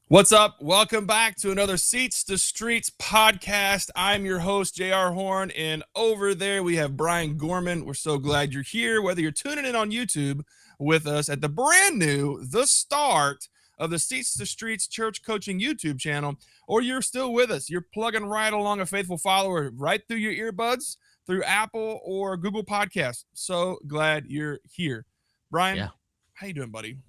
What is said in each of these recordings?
What's up? Welcome back to another Seats to Streets podcast. I'm your host, JR Horn, and over there we have Brian Gorman. We're so glad you're here, whether you're tuning in on YouTube with us at the brand new, the start of the Seats to Streets Church Coaching YouTube channel, or you're still with us. You're plugging right along, a faithful follower, right through your earbuds, through Apple or Google Podcasts. So glad you're here. Brian, how you doing, buddy?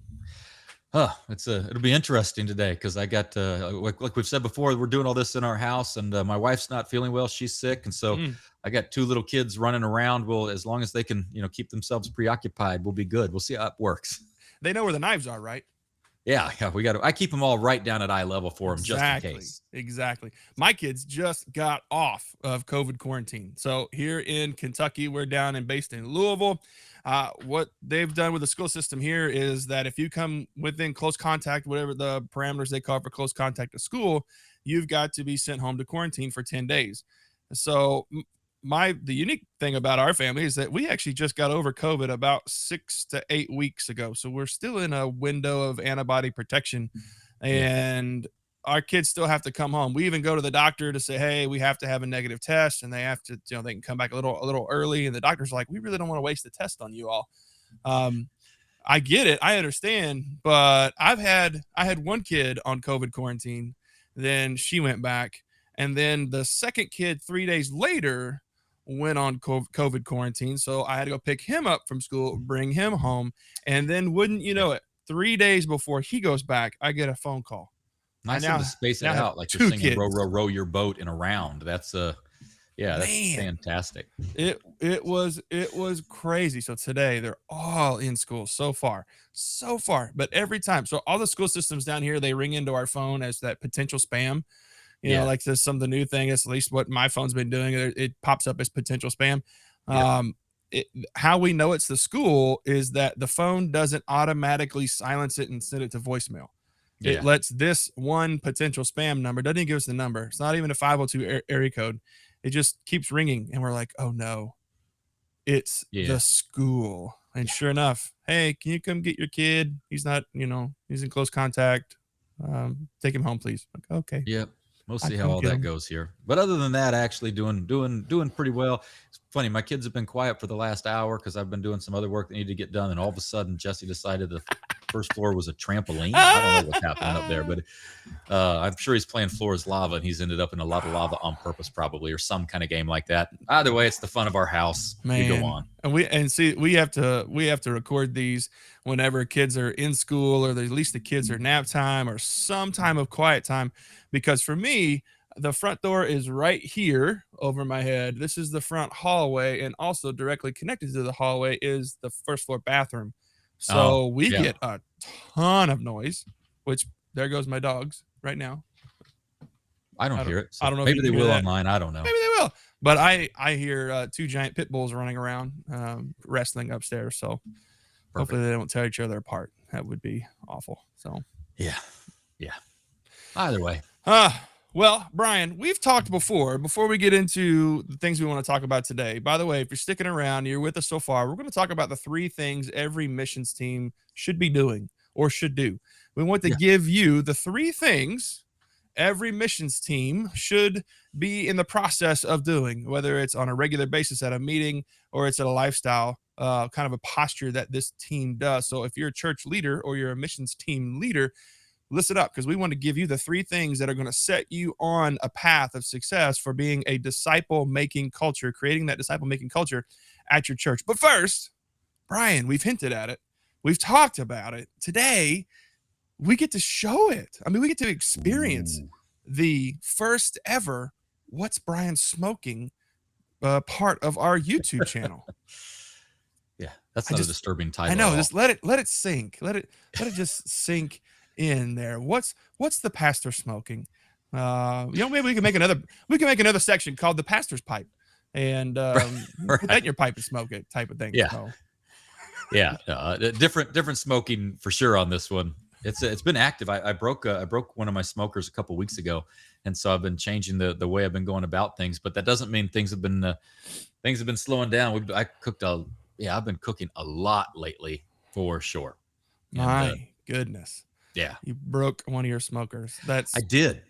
It'll be interesting today because I got like we've said before, we're doing all this in our house, and my wife's not feeling well; she's sick, and so I got two little kids running around. Well, as long as they can, keep themselves preoccupied, we'll be good. We'll see how it works. They know where the knives are, right? Yeah, we got to. I keep them all right down at eye level for them, just in case. Exactly. My kids just got off of COVID quarantine. So here in Kentucky, we're down and based in Louisville. What they've done with the school system here is that if you come within close contact, whatever the parameters they call for close contact to school, you've got to be sent home to quarantine for 10 days. So the unique thing about our family is that we actually just got over COVID about 6 to 8 weeks ago. So we're still in a window of antibody protection, and our kids still have to come home. We even go to the doctor to say, hey, we have to have a negative test, and they have to, they can come back a little early. And the doctor's like, we really don't want to waste the test on you all. I get it. I understand. But I had one kid on COVID quarantine. Then she went back. And then the second kid 3 days later went on COVID quarantine. So I had to go pick him up from school, bring him home. And then wouldn't you know it, 3 days before he goes back, I get a phone call. Nice to space it out, like you're singing "Row, row, row your boat" in a round. That's that's fantastic. It was crazy. So today they're all in school so far. But every time, so all the school systems down here, they ring into our phone as that potential spam. Like this, some of the new thing is, at least what my phone's been doing, it pops up as potential spam. How we know it's the school is that the phone doesn't automatically silence it and send it to voicemail. It lets this one potential spam number, doesn't even give us the number. It's not even a 502 area code. It just keeps ringing, and we're like, oh no, it's the school. And sure enough, hey, can you come get your kid? He's not, he's in close contact. Take him home, please. Like, okay. Yep. We'll see how all that goes here. But other than that, actually doing pretty well. It's funny. My kids have been quiet for the last hour because I've been doing some other work that needed to get done. And all of a sudden, Jesse decided the first floor was a trampoline. I don't know what's happening up there, but I'm sure he's playing Floor is Lava, and he's ended up in a lot of lava on purpose, probably, or some kind of game like that. Either way, it's the fun of our house. Man. We go on. And we have to record these whenever kids are in school, or at least the kids are nap time or some time of quiet time. Because for me, the front door is right here over my head. This is the front hallway, and also directly connected to the hallway is the first floor bathroom. So we get a ton of noise, which there goes my dogs right now. I don't hear it. So I don't know. Maybe they will online. I don't know. Maybe they will. But I hear two giant pit bulls running around, wrestling upstairs. So hopefully they don't tear each other apart. That would be awful. So yeah. Either way. Well, Brian, we've talked before we get into the things we want to talk about today. By the way, if you're sticking around, you're with us so far, we're going to talk about the 3 things every missions team should be doing or should do. We want to give you the 3 things every missions team should be in the process of doing, whether it's on a regular basis at a meeting or it's at a lifestyle, kind of a posture that this team does. So if you're a church leader or you're a missions team leader, listen up, because we want to give you the 3 things that are going to set you on a path of success for being a disciple-making culture, creating that disciple-making culture at your church. But first, Brian, we've hinted at it. We've talked about it. Today, we get to show it. I mean, we get to experience the first ever What's Brian Smoking part of our YouTube channel. Yeah, that's not a disturbing title. I know. Just let it sink. Let it just sink in there. What's the pastor smoking? Maybe we can make another section called the pastor's pipe, and put that in your pipe and smoke it, type of thing. Different smoking for sure on this one. It's been active. I broke one of my smokers a couple weeks ago, and so I've been changing the way I've been going about things. But that doesn't mean things have been slowing down. I've been cooking a lot lately for sure. My goodness. Yeah, You broke one of your smokers. I did.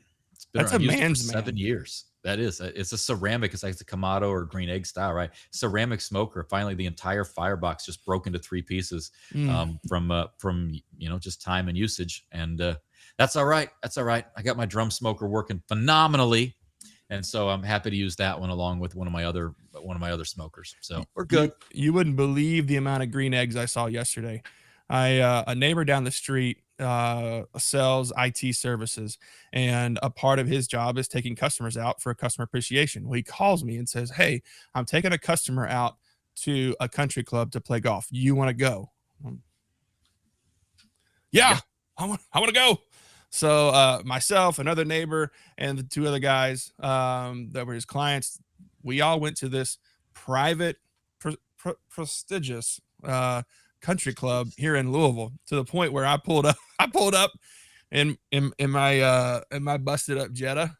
That's a I've used it for man's 7 man. years. That is, it's a ceramic. It's like a Kamado or green egg style, right? Ceramic smoker. Finally, the entire firebox just broke into 3 pieces Mm. from just time and usage, and that's all right. That's all right. I got my drum smoker working phenomenally, and so I'm happy to use that one along with one of my other smokers. So we're good. You wouldn't believe the amount of green eggs I saw yesterday. A neighbor down the street sells IT services, and a part of his job is taking customers out for customer appreciation. Well, he calls me and says, "Hey, I'm taking a customer out to a country club to play golf. You want to go?" Yeah, Yeah. I want to go. So myself, another neighbor, and the 2 other guys that were his clients, we all went to this private, prestigious country club here in Louisville. To the point where I pulled up, I pulled up in my busted up Jetta,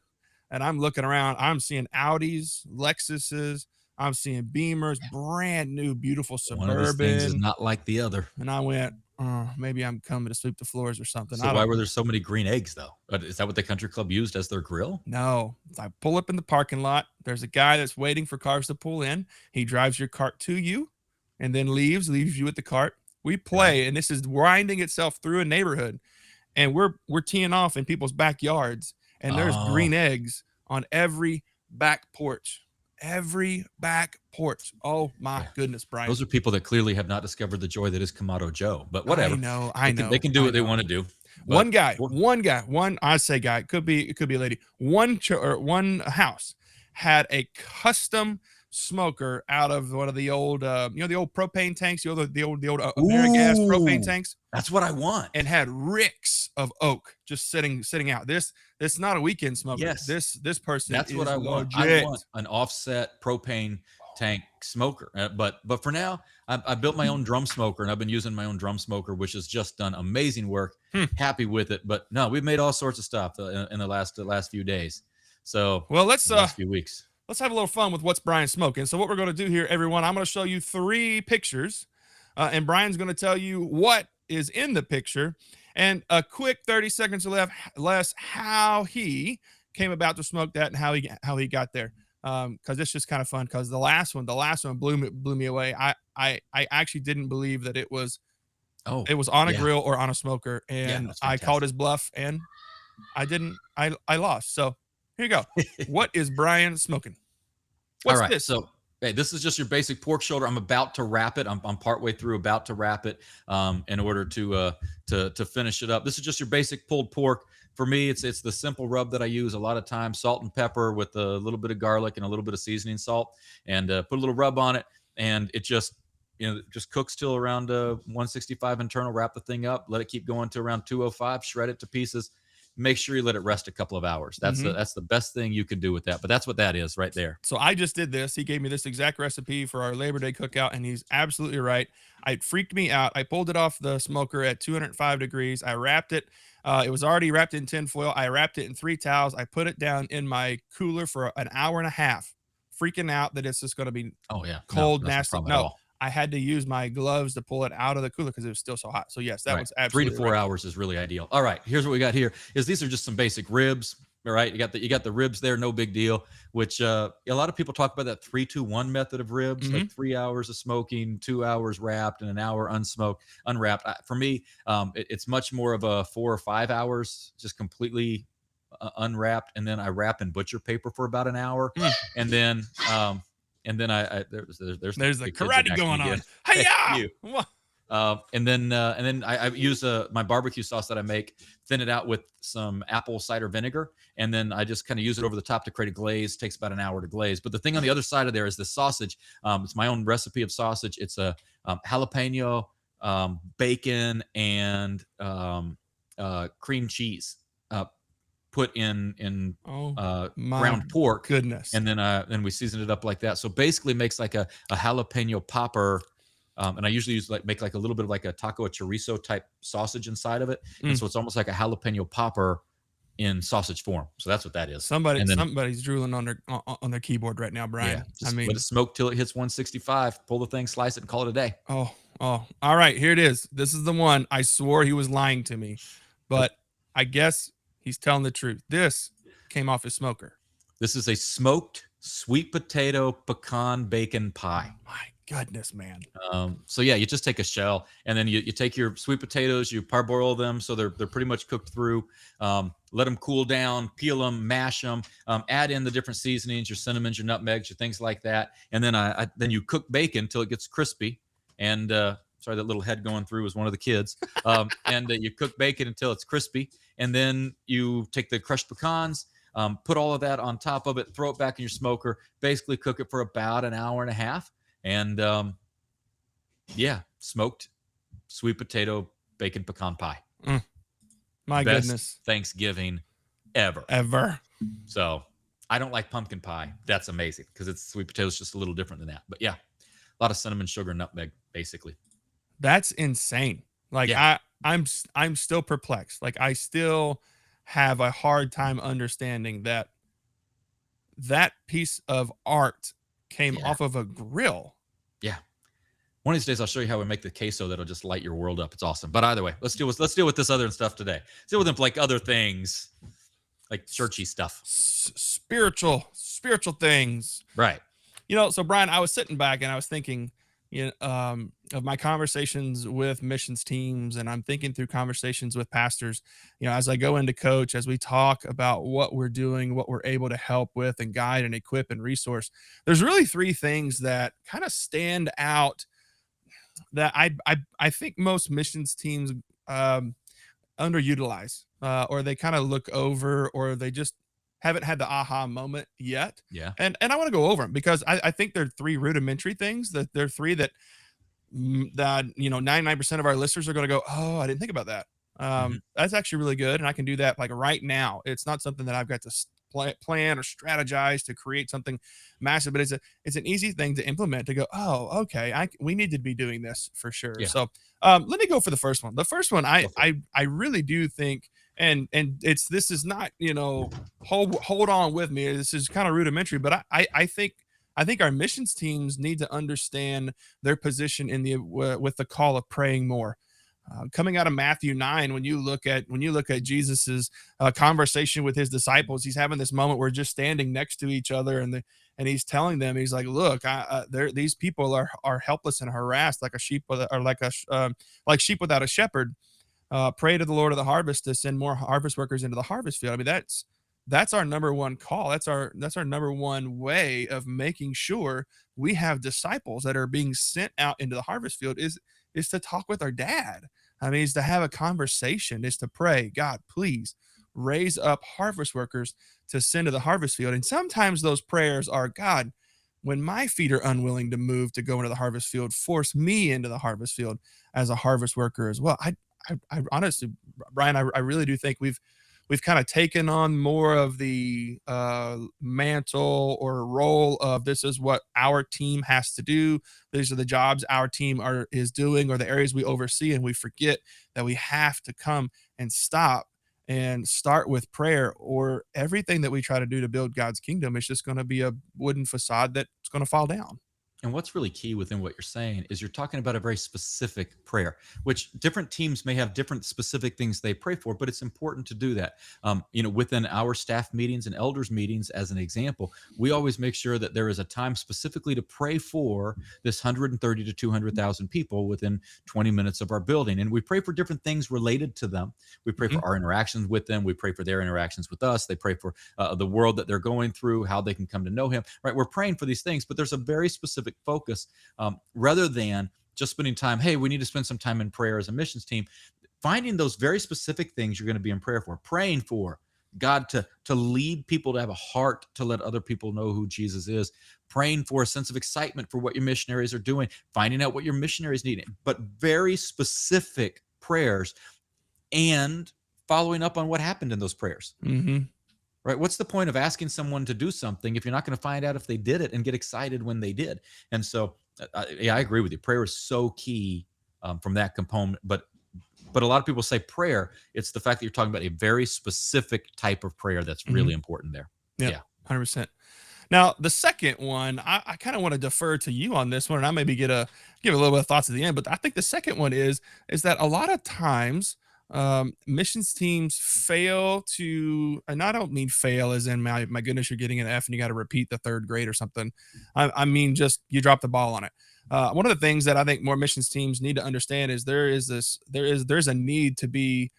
and I'm looking around. I'm seeing Audis, Lexuses. I'm seeing Beamers, brand new, beautiful One of these things is Suburban. not like the other. And I went, oh, maybe I'm coming to sweep the floors or something. So I why don't were there so many green eggs though? Is that what the country club used as their grill? know. I pull up in the parking lot. There's a guy that's waiting for cars to pull in. He drives your cart to you and then leaves you with the cart. We Okay. play, and this is winding itself through a neighborhood. And we're teeing off in people's backyards, and there's Oh, green eggs on every back porch. Every back porch. Oh my yeah. goodness, Brian. Those are people that clearly have not discovered the joy that is Kamado Joe. But I whatever, know, they I can they know, can do I what they know. want to do. One But guy, well, one guy, one I say guy, it could be a lady. One house had a custom smoker out of one of the old, the old propane tanks, the old AmeriGas propane ooh, tanks, that's what I want. and had ricks of oak just sitting out. This not a weekend smoker. Yes, This person that's what is I want. I legit. want an offset propane tank smoker. But for now, I built my own drum smoker, and I've been using my own drum smoker, which has just done amazing work. Hmm. Happy with it. But no, we've made all sorts of stuff in the last few days. So Well, the last few weeks. let's have a little fun with what's Brian smoking. So what we're going to do here, everyone, I'm going to show you 3 pictures, and Brian's going to tell you what is in the picture, and a quick 30 seconds or less how he came about to smoke that and how he got there. Because it's just kind of fun. Because the last one blew me away. I actually didn't believe that it was Oh, on a yeah. grill or on a smoker, Yeah, and that's I called fantastic. his bluff, and I didn't. I lost. So here you go. What is Brian smoking? All What's right. this? So, hey, this is just your basic pork shoulder. I'm about to wrap it. I'm partway through, about to wrap it, in order to finish it up. This is just your basic pulled pork. For me, it's the simple rub that I use a lot of times: salt and pepper with a little bit of garlic and a little bit of seasoning salt, and put a little rub on it, and it just cooks till around 165 internal. Wrap the thing up, let it keep going to around 205. Shred it to pieces. Make sure you let it rest a couple of hours. That's the Mm-hmm. that's the best thing you can do with that. But that's what that is right there. So I just did this. He gave me this exact recipe for our Labor Day cookout, and he's absolutely right. It freaked me out. I pulled it off the smoker at 205 degrees. I wrapped it. It was already wrapped in tinfoil. I wrapped it in 3 towels. I put it down in my cooler for an hour and a half, freaking out that it's just going to be Oh yeah, no, cold, that's no nasty. problem at No, all. I had to use my gloves to pull it out of the cooler because it was still so hot. So yes, that Right, was 3 to absolutely 4 right. hours is really ideal. All right, here's what we got here. Is these are just some basic ribs. All right, you got the ribs there, no big deal. Which a lot of people talk about that 3-2-1 method of ribs, Mm-hmm. like 3 hours of smoking, 2 hours wrapped, and an hour unwrapped. For me, it's much more of a 4 or 5 hours, just completely unwrapped, and then I wrap in butcher paper for about an hour, Mm. and then there's There's the the kids in karate action going again. on. Hey, Hiya! you. And then I use my barbecue sauce that I make, thin it out with some apple cider vinegar, and then I just kind of use it over the top to create a glaze. Takes about an hour to glaze. But the thing on the other side of there is the sausage. It's my own recipe of sausage. It's a jalapeno, bacon, and cream cheese put in Oh my ground pork, goodness. and then we season it up like that. So basically, makes like a jalapeno popper. And I usually make like a little bit of like a taco, a chorizo type sausage inside of it, and Mm. so it's almost like a jalapeno popper in sausage form. So that's what that is. Somebody And then somebody's drooling on their keyboard right now, yeah, Brian. I just let it mean, smoke till it hits 165. Pull the thing, slice it, and call it a day. oh, oh. All right, here it is. This is the one I swore he was lying to me. but I guess he's telling the truth. This came off his smoker. This is a smoked sweet potato pecan bacon pie. My goodness, man. So yeah, you just take a shell and then you take your sweet potatoes, you parboil them so they're pretty much cooked through. Let them cool down, peel them, mash them, add in the different seasonings, your cinnamons, your nutmegs, your things like that, and then then you cook bacon until it gets crispy. And sorry, that little head going through was one of the kids. And you cook bacon until it's crispy, and then you take the crushed pecans. Put all of that on top of it, throw it back in your smoker, basically cook it for about an hour and a half. And yeah, smoked sweet potato bacon pecan pie. My Best goodness. Thanksgiving ever. Ever. So I don't like pumpkin pie. That's amazing because it's sweet potatoes just a little different than that. But yeah, a lot of cinnamon, sugar, nutmeg, basically. That's insane. Like Yeah. I'm still perplexed. Like I still have a hard time understanding that that piece of art came Yeah. off of a grill. Yeah. One of these days, I'll show you how we make the queso that'll just light your world up. It's awesome. But either way, let's deal with this other stuff today. Let's deal with them like other things, like churchy stuff. Spiritual things. Right. So Brian, I was sitting back and I was thinking, of my conversations with missions teams, and I'm thinking through conversations with pastors, as I go into coach, as we talk about what we're doing, what we're able to help with and guide and equip and resource. There's really three things that kind of stand out that I think most missions teams um, underutilize, or they kind of look over, or they just haven't had the aha moment yet. Yeah. And I want to go over them because I think they're three rudimentary things, that they're three that 99% of our listeners are going to go, oh, I didn't think about that. Mhm. That's actually really good, and I can do that like right now. It's not something that I've got to plan or strategize to create something massive, but it's an easy thing to implement, to go, oh, okay, we need to be doing this for sure. Yeah. So let me go for the first one. The first one, Go for it. I really do think, and this is not, hold on with me. This is kind of rudimentary, but I think our missions teams need to understand their position in the with the call of praying more. Coming out of Matthew 9, when you look at Jesus's conversation with his disciples, he's having this moment where just standing next to each other, and he's telling them, he's like, "Look, these people are helpless and harassed like a sheep like sheep without a shepherd. Pray to the Lord of the harvest to send more harvest workers into the harvest field." I mean, that's our number one call. That's our number one way of making sure we have disciples that are being sent out into the harvest field, is to talk with our dad. I mean, is to have a conversation, is to pray, God, please raise up harvest workers to send to the harvest field. And sometimes those prayers are, God, when my feet are unwilling to move to go into the harvest field, force me into the harvest field as a harvest worker as well. I honestly, Brian, I really do think we've kind of taken on more of the mantle or role of, this is what our team has to do. These are the jobs our team is doing, or the areas we oversee, and we forget that we have to come and stop and start with prayer, or everything that we try to do to build God's kingdom is just going to be a wooden facade that's going to fall down. And what's really key within what you're saying is you're talking about a very specific prayer, which different teams may have different specific things they pray for, but it's important to do that. Within our staff meetings and elders meetings, as an example, we always make sure that there is a time specifically to pray for this 130 to 200,000 people within 20 minutes of our building. And we pray for different things related to them. We pray Mhm. for our interactions with them. We pray for their interactions with us. They pray for the world that they're going through, how they can come to know him, right? We're praying for these things, but there's a very specific focus, rather than just spending time. Hey, we need to spend some time in prayer as a missions team. Finding those very specific things you're going to be in prayer for, praying for God to lead people to have a heart to let other people know who Jesus is, praying for a sense of excitement for what your missionaries are doing, finding out what your missionaries need, but very specific prayers, and following up on what happened in those prayers. Mhm. Right? What's the point of asking someone to do something if you're not going to find out if they did it and get excited when they did? And so, yeah, I agree with you. Prayer is so key, from that component. But a lot of people say prayer. It's the fact that you're talking about a very specific type of prayer that's really Mhm. important there. Yep. Yeah. 100%. Now, the second one, I kind of want to defer to you on this one, and I maybe give a little bit of thoughts at the end. But I think the second one is that a lot of times missions teams fail to, and I don't mean fail as in my goodness, you're getting an F and you got to repeat the third grade or something. I mean just you drop the ball on it. One of the things that I think more missions teams need to understand is there's a need to be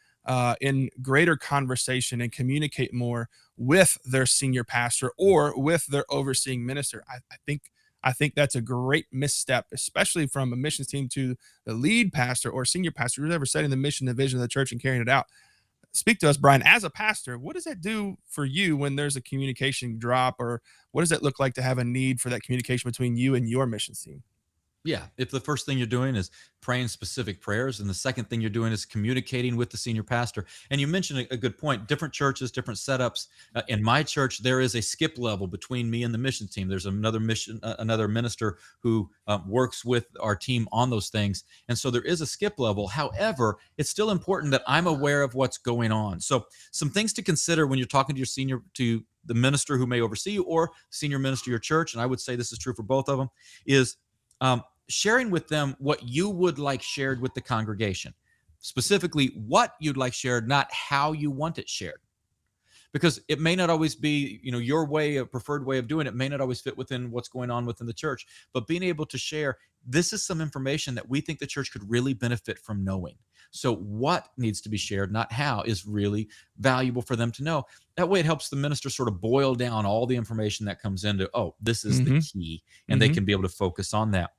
in greater conversation and communicate more with their senior pastor or with their overseeing minister. I think that's a great misstep, especially from a missions team to the lead pastor or senior pastor who's ever setting the mission and vision of the church and carrying it out. Speak to us, Brian, as a pastor. What does that do for you when there's a communication drop, or what does it look like to have a need for that communication between you and your missions team? Yeah, if the first thing you're doing is praying specific prayers, and the second thing you're doing is communicating with the senior pastor. And you mentioned a good point. Different churches, different setups. In my church, there is a skip level between me and the mission team. There's another minister who works with our team on those things, and so there is a skip level. However, it's still important that I'm aware of what's going on. So, some things to consider when you're talking to the minister who may oversee you, or senior minister of your church, and I would say this is true for both of them, is sharing with them what you would like shared with the congregation, specifically what you'd like shared, not how you want it shared, because it may not always be, your preferred way of doing it may not always fit within what's going on within the church. But being able to share, this is some information that we think the church could really benefit from knowing. So what needs to be shared, not how, is really valuable for them to know. That way it helps the minister sort of boil down all the information that comes into, oh, this is the Mm-hmm. key, and they Mm-hmm. can be able to focus on that.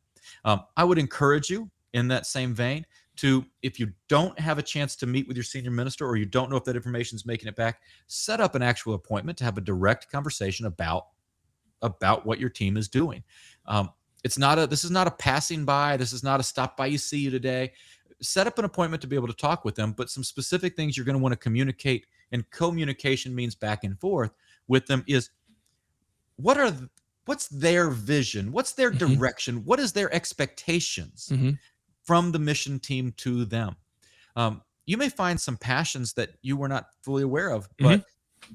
I would encourage you in that same vein to, if you don't have a chance to meet with your senior minister, or you don't know if that information is making it back, set up an actual appointment to have a direct conversation about what your team is doing. This is not a passing by. This is not a stop by, you see you today. Set up an appointment to be able to talk with them, but some specific things you're going to want to communicate, and communication means back and forth with them, is what's their vision? What's their Mm-hmm. direction? What is their expectations Mm-hmm. from the mission team to them? You may find some passions that you were not fully aware of, Mm-hmm. but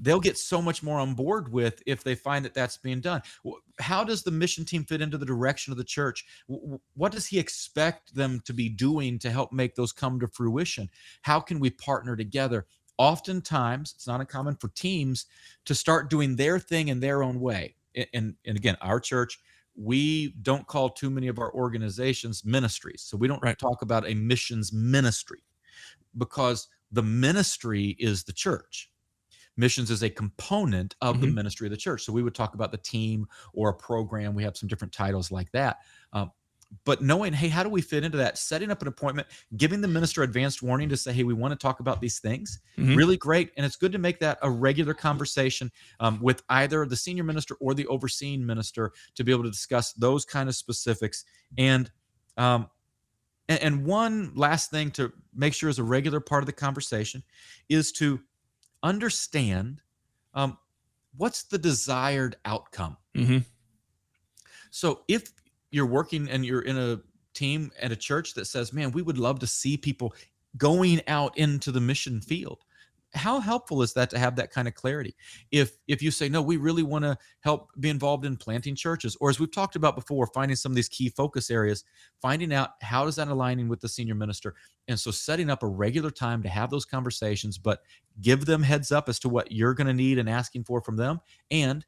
they'll get so much more on board with if they find that that's being done. How does the mission team fit into the direction of the church? What does he expect them to be doing to help make those come to fruition? How can we partner together? Oftentimes, it's not uncommon for teams to start doing their thing in their own way. And again, our church, we don't call too many of our organizations ministries. So we don't Right. talk about a missions ministry, because the ministry is the church. Missions is a component of the Mm-hmm. ministry of the church. So we would talk about the team or a program. We have some different titles like that. But knowing, hey, how do we fit into that? Setting up an appointment, giving the minister advanced warning to say, hey, we want to talk about these things. Mm-hmm. Really great. And it's good to make that a regular conversation with either the senior minister or the overseeing minister, to be able to discuss those kind of specifics. And one last thing to make sure is a regular part of the conversation is to understand what's the desired outcome. Mm-hmm. So if you're working and you're in a team at a church that says, man, we would love to see people going out into the mission field, how helpful is that to have that kind of clarity? If you say, no, we really want to help be involved in planting churches, or as we've talked about before, finding some of these key focus areas, finding out how is that aligning with the senior minister. And so setting up a regular time to have those conversations, but give them heads up as to what you're going to need and asking for from them. And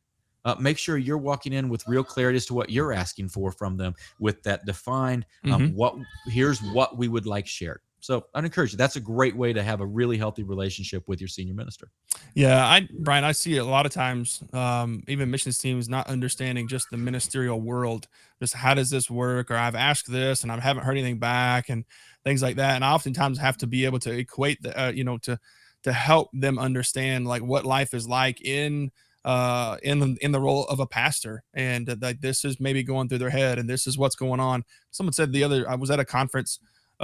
make sure you're walking in with real clarity as to what you're asking for from them, with that defined, Mm-hmm. here's what we would like shared. So I'd encourage you. That's a great way to have a really healthy relationship with your senior minister. Yeah, Brian, I see it a lot of times, even missions teams not understanding just the ministerial world, just how does this work, or I've asked this and I haven't heard anything back, and things like that. And I oftentimes have to be able to equate the, to help them understand like what life is like in the role of a pastor, and that this is maybe going through their head, and this is what's going on. Someone said I was at a conference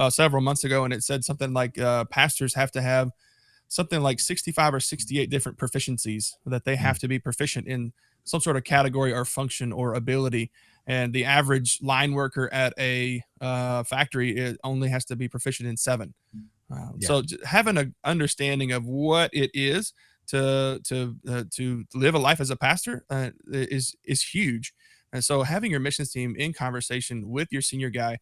several months ago, and it said something like pastors have to have something like 65 or 68 different proficiencies that they Mm, have to be proficient in some sort of category or function or ability. And the average line worker at a factory only has to be proficient in 7. yeah. So having an understanding of what it is to live a life as a pastor is huge. And so having your missions team in conversation with your senior guy,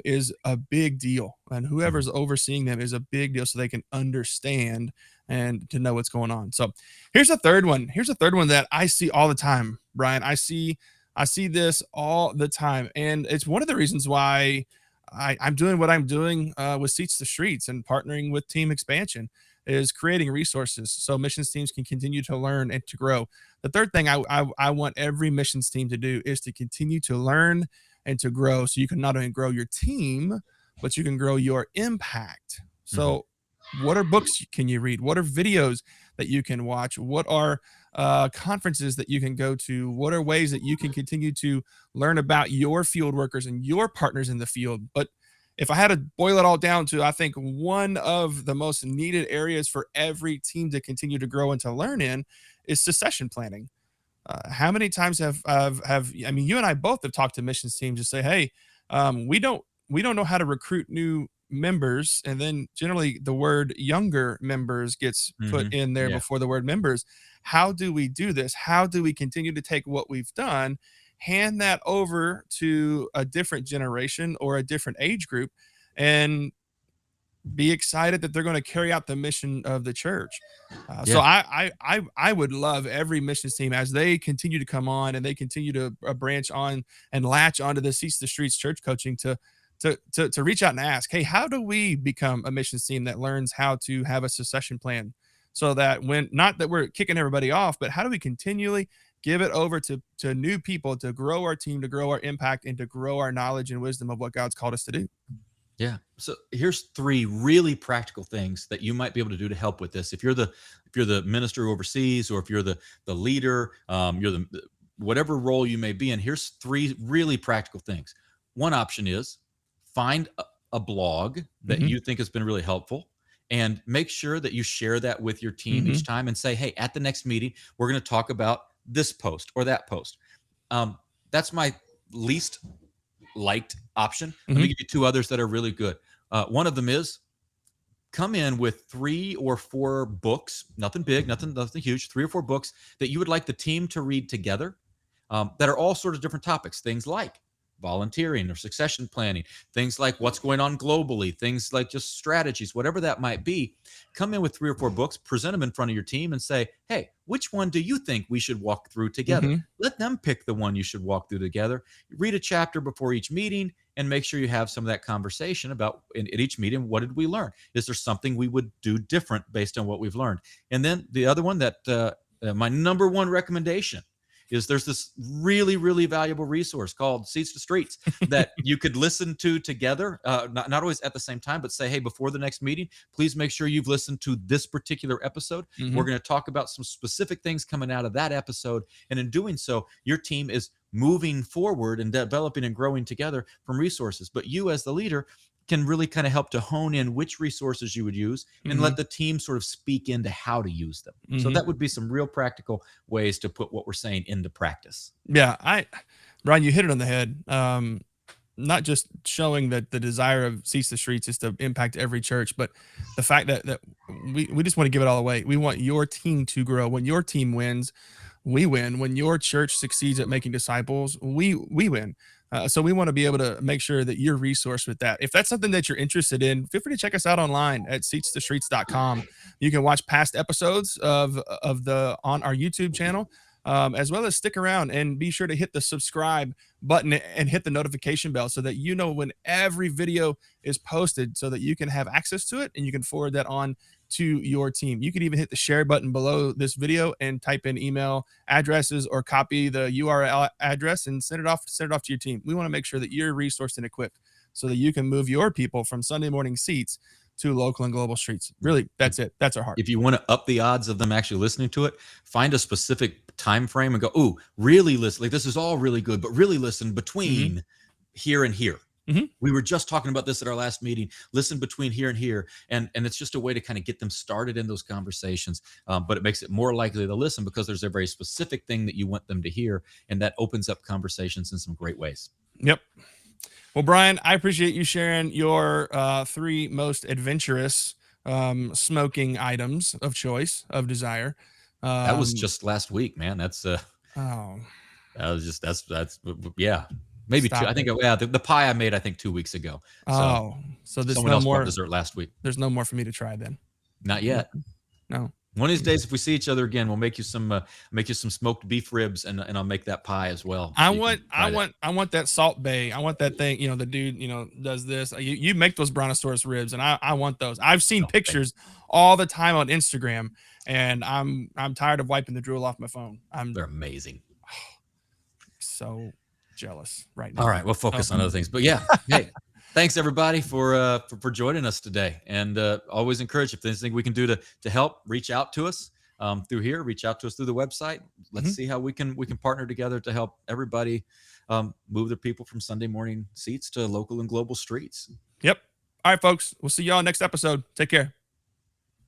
is a big deal, and Mhm. whoever's overseeing them is a big deal, so they can understand and to know what's going on. So here's a third one. Here's a third one that I see all the time, Brian. I see this all the time, and it's one of the reasons why I'm doing what I'm doing with Seats to Streets and partnering with Team Expansion is creating resources so missions teams can continue to learn and to grow. The third thing I want every missions team to do is to continue to learn and to grow, so you can not only grow your team, but you can grow your impact. Mhm. So, what are books can you read? What are videos that you can watch? What are conferences that you can go to? What are ways that you can continue to learn about your field workers and your partners in the field? But if I had to boil it all down to, I think one of the most needed areas for every team to continue to grow and to learn in is succession planning. How many times have I mean, you and I both have talked to missions teams to say, hey, we don't know how to recruit new members, and then generally the word younger members gets put Mhm. in there Yeah. before the word members. How do we do this? How do we continue to take what we've done, hand that over to a different generation or a different age group, and be excited that they're going to carry out the mission of the church. So Yeah. I would love every missions team as they continue to come on and they continue to branch on and latch onto the Seats the Streets church coaching to reach out and ask, hey, how do we become a missions team that learns how to have a succession plan, so that when not that we're kicking everybody off, but how do we continually give it over to new people to grow our team, to grow our impact, and to grow our knowledge and wisdom of what God's called us to do. Yeah. So here's three really practical things that you might be able to do to help with this. If you're the minister who oversees, or if you're the leader, you're the whatever role you may be in. Here's three really practical things. One option is find a blog that Mm-hmm. you think has been really helpful, and make sure that you share that with your team Mm-hmm. each time, and say, hey, at the next meeting, we're going to talk about this post or that post. Um, that's my least liked option. Let Mm-hmm. me give you two others that are really good. One of them is come in with 3 or 4 books, nothing big, nothing huge, 3 or 4 books that you would like the team to read together, that are all sort of different topics, things like volunteering or succession planning, things like what's going on globally, things like just strategies, whatever that might be. Come in with 3 or 4 books, present them in front of your team, and say, hey, which one do you think we should walk through together? Mm-hmm. Let them pick the one you should walk through together. Read a chapter before each meeting, and make sure you have some of that conversation about in each meeting, what did we learn? Is there something we would do different based on what we've learned? And then the other one that my number one recommendation is there's this really, really valuable resource called Seats to Streets that you could listen to together, not always at the same time, but say, hey, before the next meeting, please make sure you've listened to this particular episode. Mm-hmm. We're going to talk about some specific things coming out of that episode. And in doing so, your team is moving forward and developing and growing together from resources. But you, as the leader, can really kind of help to hone in which resources you would use, and Mm-hmm. let the team sort of speak into how to use them. So Mm-hmm. that would be some real practical ways to put what we're saying into practice. Yeah, Brian, you hit it on the head. Not just showing that the desire of Seats the Streets is to impact every church, but the fact that we just want to give it all away. We want your team to grow. When your team wins, we win. When your church succeeds at making disciples, we win. So we want to be able to make sure that you're resourced with that. If that's something that you're interested in, feel free to check us out online at seatstostreets.com. You can watch past episodes of the on our YouTube channel, as well as stick around and be sure to hit the subscribe button and hit the notification bell so that you know when every video is posted, so that you can have access to it and you can forward that on to your team. You can even hit the share button below this video and type in email addresses or copy the URL address and send it off to your team. We want to make sure that you're resourced and equipped so that you can move your people from Sunday morning seats to local and global streets. Really, that's it. That's our heart. If you want to up the odds of them actually listening to it, find a specific time frame and go, "Ooh, really listen. Like this is all really good, but really listen Mm-hmm. between here and here." Mm-hmm. We were just talking about this at our last meeting. Listen between here and here, and it's just a way to kind of get them started in those conversations. But it makes it more likely to listen because there's a very specific thing that you want them to hear, and that opens up conversations in some great ways. Yep. Well, Brian, I appreciate you sharing your three most adventurous smoking items of choice of desire. That was Um, just last week, man. That's oh, that was just that's yeah. Maybe two. Stop I think, it. yeah, the pie I made, I think 2 weeks ago. So Oh, so there's someone no else brought more. dessert last week. There's no more for me to try then. Not yet. Nothing. No. One of these days, if we see each other again, we'll make you some smoked beef ribs, and I'll make that pie as well, I so you can want, I try that. want, I want that Salt Bay. I want that thing. The dude, does this. You make those brontosaurus ribs, and I want those. I've seen Oh, thank you. pictures all the time on Instagram, and I'm tired of wiping the drool off my phone. I'm They're amazing. so jealous right All now. right, we'll So, focus on other things. But yeah, hey, thanks everybody for joining us today. And always encourage, if there's anything we can do to help, reach out to us through here. Reach out to us through the website. Let's see how we can partner together to help everybody move their people from Sunday morning seats to local and global streets. yep. All right, folks. We'll see y'all next episode. Take care.